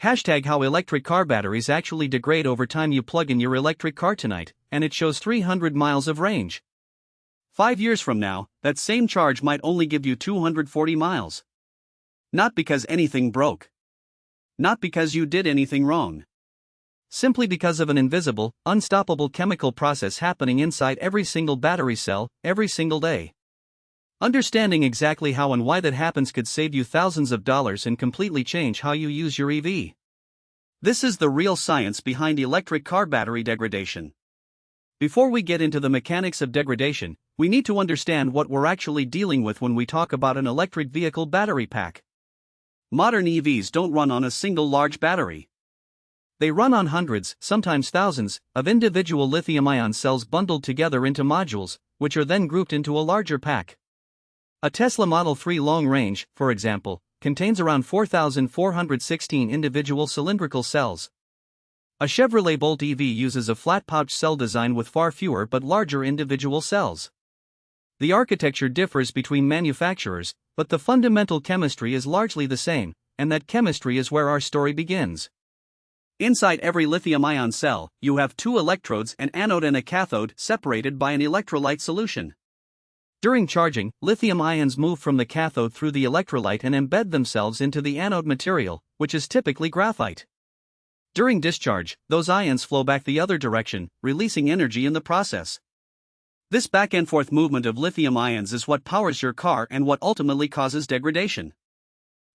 Hashtag how electric car batteries actually degrade over time. You plug in your electric car tonight, and it shows 300 miles of range. 5 years from now, that same charge might only give you 240 miles. Not because anything broke. Not because you did anything wrong. Simply because of an invisible, unstoppable chemical process happening inside every single battery cell, every single day. Understanding exactly how and why that happens could save you thousands of dollars and completely change how you use your EV. This is the real science behind electric car battery degradation. Before we get into the mechanics of degradation, we need to understand what we're actually dealing with when we talk about an electric vehicle battery pack. Modern EVs don't run on a single large battery. They run on hundreds, sometimes thousands, of individual lithium-ion cells bundled together into modules, which are then grouped into a larger pack. A Tesla Model 3 long range, for example, contains around 4,416 individual cylindrical cells. A Chevrolet Bolt EV uses a flat pouch cell design with far fewer but larger individual cells. The architecture differs between manufacturers, but the fundamental chemistry is largely the same, and that chemistry is where our story begins. Inside every lithium-ion cell, you have two electrodes, an anode and a cathode, separated by an electrolyte solution. During charging, lithium ions move from the cathode through the electrolyte and embed themselves into the anode material, which is typically graphite. During discharge, those ions flow back the other direction, releasing energy in the process. This back-and-forth movement of lithium ions is what powers your car and what ultimately causes degradation.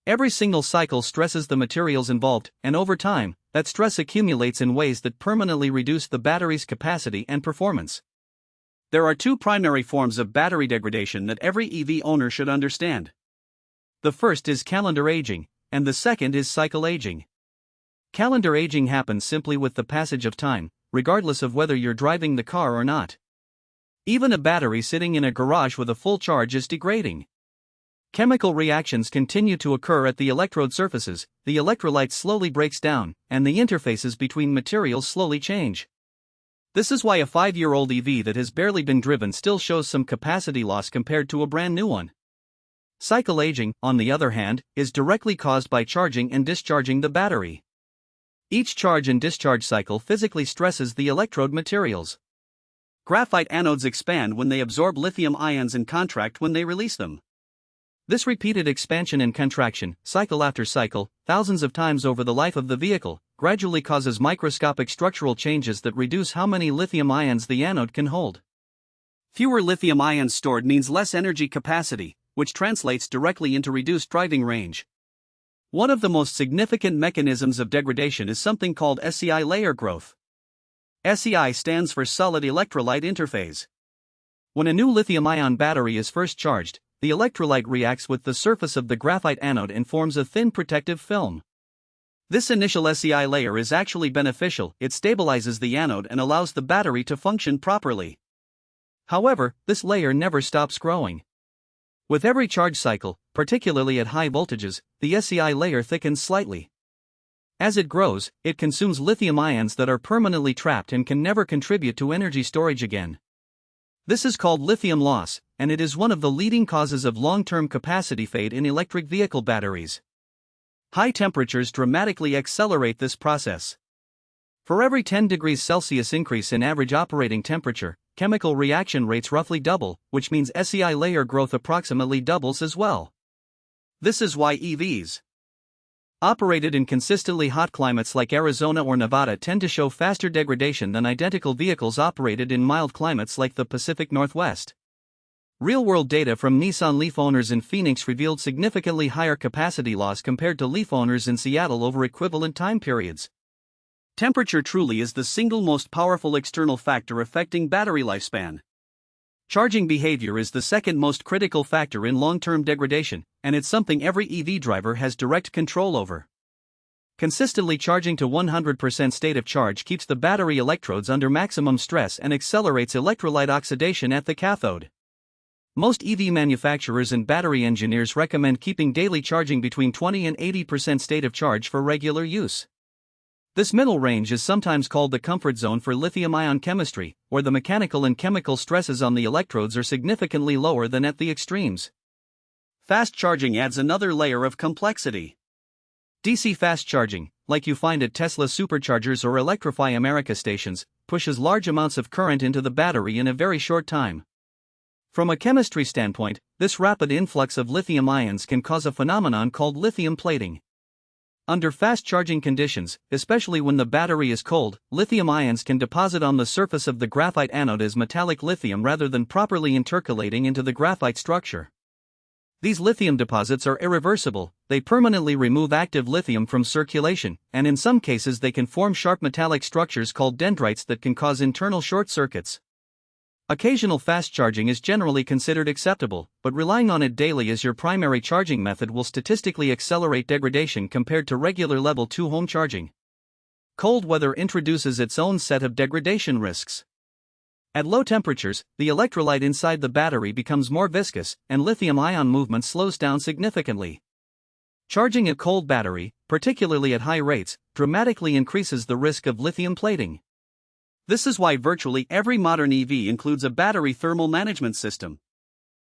Every single cycle stresses the materials involved, and over time, that stress accumulates in ways that permanently reduce the battery's capacity and performance. There are two primary forms of battery degradation that every EV owner should understand. The first is calendar aging, and the second is cycle aging. Calendar aging happens simply with the passage of time, regardless of whether you're driving the car or not. Even a battery sitting in a garage with a full charge is degrading. Chemical reactions continue to occur at the electrode surfaces, the electrolyte slowly breaks down, and the interfaces between materials slowly change. This is why a 5-year-old EV that has barely been driven still shows some capacity loss compared to a brand new one. Cycle aging, on the other hand, is directly caused by charging and discharging the battery. Each charge and discharge cycle physically stresses the electrode materials. Graphite anodes expand when they absorb lithium ions and contract when they release them. This repeated expansion and contraction, cycle after cycle, thousands of times over the life of the vehicle, gradually causes microscopic structural changes that reduce how many lithium ions the anode can hold. Fewer lithium ions stored means less energy capacity, which translates directly into reduced driving range. One of the most significant mechanisms of degradation is something called SEI layer growth. SEI stands for solid electrolyte interface. When a new lithium-ion battery is first charged, the electrolyte reacts with the surface of the graphite anode and forms a thin protective film. This initial SEI layer is actually beneficial. It stabilizes the anode and allows the battery to function properly. However, this layer never stops growing. With every charge cycle, particularly at high voltages, the SEI layer thickens slightly. As it grows, it consumes lithium ions that are permanently trapped and can never contribute to energy storage again. This is called lithium loss, and it is one of the leading causes of long-term capacity fade in electric vehicle batteries. High temperatures dramatically accelerate this process. For every 10 degrees Celsius increase in average operating temperature, chemical reaction rates roughly double, which means SEI layer growth approximately doubles as well. This is why EVs operated in consistently hot climates like Arizona or Nevada tend to show faster degradation than identical vehicles operated in mild climates like the Pacific Northwest. Real-world data from Nissan Leaf owners in Phoenix revealed significantly higher capacity loss compared to Leaf owners in Seattle over equivalent time periods. Temperature truly is the single most powerful external factor affecting battery lifespan. Charging behavior is the second most critical factor in long-term degradation, and it's something every EV driver has direct control over. Consistently charging to 100% state of charge keeps the battery electrodes under maximum stress and accelerates electrolyte oxidation at the cathode. Most EV manufacturers and battery engineers recommend keeping daily charging between 20 and 80% state of charge for regular use. This middle range is sometimes called the comfort zone for lithium-ion chemistry, where the mechanical and chemical stresses on the electrodes are significantly lower than at the extremes. Fast charging adds another layer of complexity. DC fast charging, like you find at Tesla superchargers or Electrify America stations, pushes large amounts of current into the battery in a very short time. From a chemistry standpoint, this rapid influx of lithium ions can cause a phenomenon called lithium plating. Under fast charging conditions, especially when the battery is cold, lithium ions can deposit on the surface of the graphite anode as metallic lithium rather than properly intercalating into the graphite structure. These lithium deposits are irreversible, they permanently remove active lithium from circulation, and in some cases they can form sharp metallic structures called dendrites that can cause internal short circuits. Occasional fast charging is generally considered acceptable, but relying on it daily as your primary charging method will statistically accelerate degradation compared to regular level 2 home charging. Cold weather introduces its own set of degradation risks. At low temperatures, the electrolyte inside the battery becomes more viscous, and lithium-ion movement slows down significantly. Charging a cold battery, particularly at high rates, dramatically increases the risk of lithium plating. This is why virtually every modern EV includes a battery thermal management system.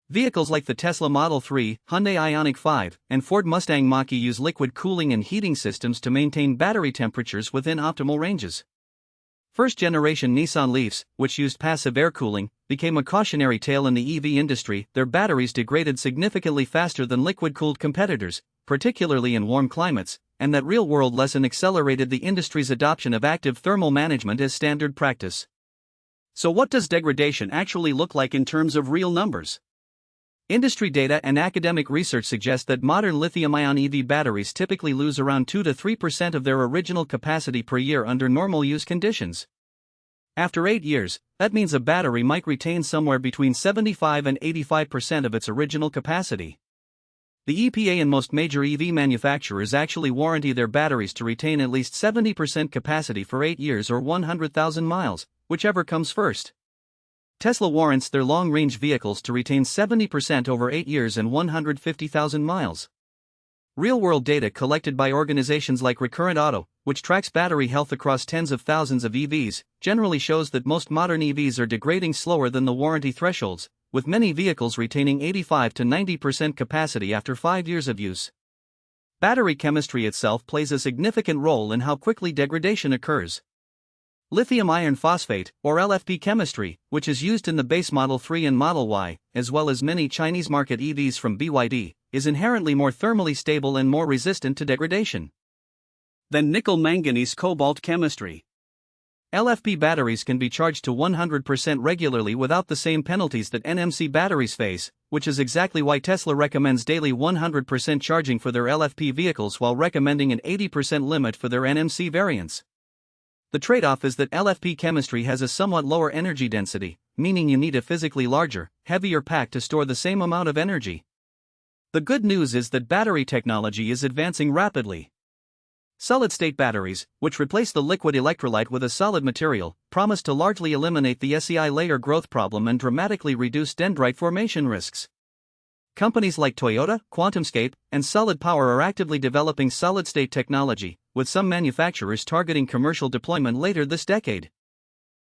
Vehicles like the Tesla Model 3, Hyundai Ioniq 5, and Ford Mustang Mach-E use liquid cooling and heating systems to maintain battery temperatures within optimal ranges. First-generation Nissan Leafs, which used passive air cooling, became a cautionary tale in the EV industry. Their batteries degraded significantly faster than liquid-cooled competitors, particularly in warm climates, and that real-world lesson accelerated the industry's adoption of active thermal management as standard practice. So what does degradation actually look like in terms of real numbers? Industry data and academic research suggest that modern lithium-ion EV batteries typically lose around 2 to 3% of their original capacity per year under normal use conditions. After 8 years, that means a battery might retain somewhere between 75 and 85% of its original capacity. The EPA and most major EV manufacturers actually warranty their batteries to retain at least 70% capacity for 8 years or 100,000 miles, whichever comes first. Tesla warrants their long-range vehicles to retain 70% over 8 years and 150,000 miles. Real-world data collected by organizations like Recurrent Auto, which tracks battery health across tens of thousands of EVs, generally shows that most modern EVs are degrading slower than the warranty thresholds, with many vehicles retaining 85 to 90% capacity after 5 years of use. Battery chemistry itself plays a significant role in how quickly degradation occurs. Lithium iron phosphate, or LFP chemistry, which is used in the base Model 3 and Model Y, as well as many Chinese market EVs from BYD, is inherently more thermally stable and more resistant to degradation than nickel-manganese cobalt chemistry. LFP batteries can be charged to 100% regularly without the same penalties that NMC batteries face, which is exactly why Tesla recommends daily 100% charging for their LFP vehicles while recommending an 80% limit for their NMC variants. The trade-off is that LFP chemistry has a somewhat lower energy density, meaning you need a physically larger, heavier pack to store the same amount of energy. The good news is that battery technology is advancing rapidly. Solid-state batteries, which replace the liquid electrolyte with a solid material, promise to largely eliminate the SEI layer growth problem and dramatically reduce dendrite formation risks. Companies like Toyota, QuantumScape, and Solid Power are actively developing solid-state technology, with some manufacturers targeting commercial deployment later this decade.